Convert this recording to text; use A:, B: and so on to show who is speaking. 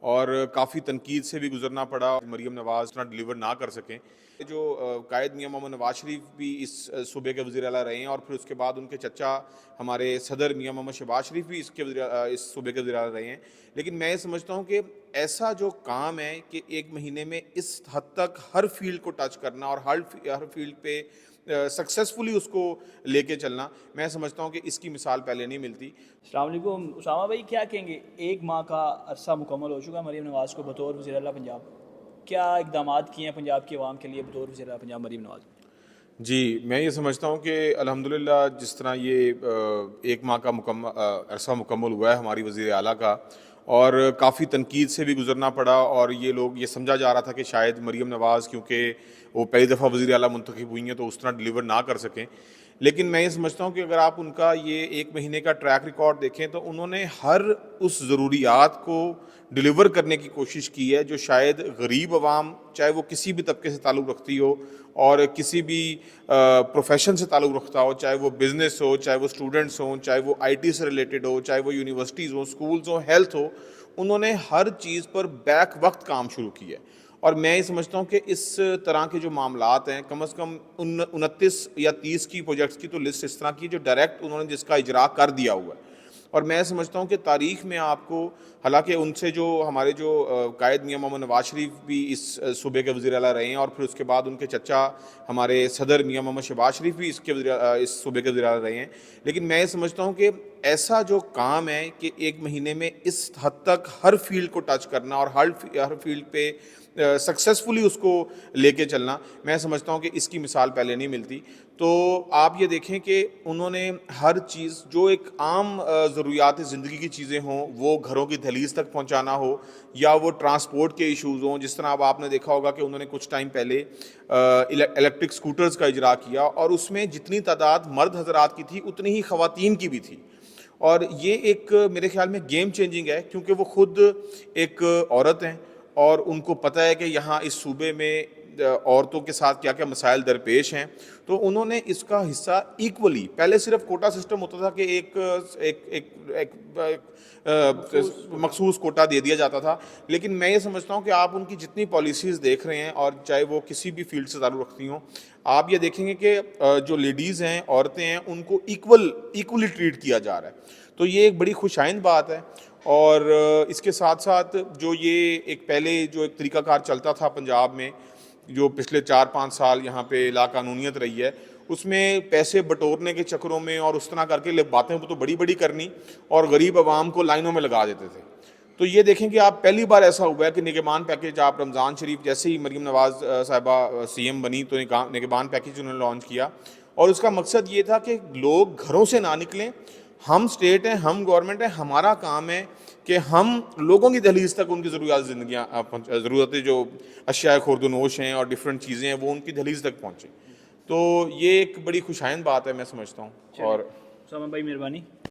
A: اور کافی تنقید سے بھی گزرنا پڑا. مریم نواز اتنا ڈیلیور نہ کر سکیں. جو قائد میاں محمد نواز شریف بھی اس صوبے کے وزیر اعلیٰ رہے ہیں، اور پھر اس کے بعد ان کے چچا ہمارے صدر میاں محمد شہباز شریف بھی اس صوبے کے وزیر اعلیٰ رہے ہیں. لیکن میں یہ سمجھتا ہوں کہ ایسا جو کام ہے کہ ایک مہینے میں اس حد تک ہر فیلڈ کو ٹچ کرنا اور ہر فیلڈ پہ سکسیسفلی اس کو لے کے چلنا، میں سمجھتا ہوں کہ اس کی مثال پہلے نہیں ملتی.
B: السلام علیکم. اسامہ بھائی، کیا کہیں گے؟ ایک ماہ کا عرصہ مکمل ہو چکا مریم نواز کو بطور وزیر اعلیٰ پنجاب. کیا اقدامات کیے ہیں پنجاب کی عوام کے لیے بطور وزیر اعلیٰ پنجاب مریم نواز؟
A: جی، میں یہ سمجھتا ہوں کہ الحمدللہ جس طرح یہ ایک ماہ کا عرصہ مکمل ہوا ہے ہماری وزیر اعلیٰ کا، اور کافی تنقید سے بھی گزرنا پڑا، اور یہ سمجھا جا رہا تھا کہ شاید مریم نواز کیونکہ وہ پہلی دفعہ وزیر اعلیٰ منتخب ہوئی ہیں تو اس طرح ڈیلیور نہ کر سکیں. لیکن میں یہ سمجھتا ہوں کہ اگر آپ ان کا یہ ایک مہینے کا ٹریک ریکارڈ دیکھیں تو انہوں نے ہر اس ضروریات کو ڈیلیور کرنے کی کوشش کی ہے جو شاید غریب عوام، چاہے وہ کسی بھی طبقے سے تعلق رکھتی ہو اور کسی بھی پروفیشن سے تعلق رکھتا ہو، چاہے وہ بزنس ہو، چاہے وہ اسٹوڈنٹس ہوں، چاہے وہ آئی ٹی سے ریلیٹڈ ہو، چاہے وہ یونیورسٹیز ہوں، اسکولز ہوں، ہیلتھ ہو، انہوں نے ہر چیز پر بیک وقت کام شروع کیا ہے. اور میں یہ سمجھتا ہوں کہ اس طرح کے جو معاملات ہیں، کم از کم 29 یا 30 کی پروجیکٹس کی تو لسٹ اس طرح کی جو ڈائریکٹ انہوں نے جس کا اجرا کر دیا ہوا ہے. اور میں سمجھتا ہوں کہ تاریخ میں آپ کو، حالانکہ ان سے جو ہمارے جو قائد میاں محمد نواز شریف بھی اس صوبے کے وزیر اعلیٰ رہے ہیں، اور پھر اس کے بعد ان کے چچا ہمارے صدر میاں محمد شہباز شریف بھی اس صوبے کے وزیر اعلیٰ رہے ہیں. لیکن میں یہ سمجھتا ہوں کہ ایسا جو کام ہے کہ ایک مہینے میں اس حد تک ہر فیلڈ کو ٹچ کرنا اور ہر فیلڈ پہ سکسیسفلی اس کو لے کے چلنا، میں سمجھتا ہوں کہ اس کی مثال پہلے نہیں ملتی. تو آپ یہ دیکھیں کہ انہوں نے ہر چیز جو ایک عام ضروریات زندگی کی چیزیں ہوں، وہ گھروں کی دہلیز تک پہنچانا ہو، یا وہ ٹرانسپورٹ کے ایشوز ہوں. جس طرح اب آپ نے دیکھا ہوگا کہ انہوں نے کچھ ٹائم پہلے الیکٹرک سکوٹرز کا اجرا کیا، اور اس میں جتنی تعداد مرد حضرات کی تھی اتنی ہی خواتین کی بھی تھی. اور یہ ایک میرے خیال میں گیم چینجنگ ہے، کیونکہ وہ خود ایک عورت ہیں اور ان کو پتہ ہے کہ یہاں اس صوبے میں عورتوں کے ساتھ کیا کیا مسائل درپیش ہیں. تو انہوں نے اس کا حصہ ایکولی، پہلے صرف کوٹا سسٹم ہوتا تھا کہ ایک مخصوص کوٹا دے دیا جاتا تھا. لیکن میں یہ سمجھتا ہوں کہ آپ ان کی جتنی پالیسیز دیکھ رہے ہیں، اور چاہے وہ کسی بھی فیلڈ سے تعلق رکھتی ہوں، آپ یہ دیکھیں گے کہ جو لیڈیز ہیں، عورتیں ہیں، ان کو ایکولی ٹریٹ کیا جا رہا ہے. تو یہ ایک بڑی خوش آئند بات ہے. اور اس کے ساتھ ساتھ جو یہ ایک پہلے جو ایک طریقہ کار چلتا تھا پنجاب میں، جو پچھلے 4-5 سال یہاں پہ لاقانونیت رہی ہے، اس میں پیسے بٹورنے کے چکروں میں اور اس طرح کر کے باتیں تو بڑی بڑی کرنی اور غریب عوام کو لائنوں میں لگا دیتے تھے. تو یہ دیکھیں کہ آپ پہلی بار ایسا ہوا ہے کہ نگہبان پیکیج، آپ رمضان شریف جیسے ہی مریم نواز صاحبہ سی ایم بنی تو نگہبان پیکیج انہوں نے لانچ کیا، اور اس کا مقصد یہ تھا کہ لوگ گھروں سے نہ نکلیں. ہم اسٹیٹ ہیں، ہم گورنمنٹ ہیں، ہمارا کام ہے کہ ہم لوگوں کی دہلیز تک ان کی ضرورتیں جو اشیاء خورد و نوش ہیں اور ڈفرینٹ چیزیں ہیں، وہ ان کی دہلیز تک پہنچیں. تو یہ ایک بڑی خوشائند بات ہے، میں سمجھتا ہوں. اور
B: اسامہ بھائی، مہربانی.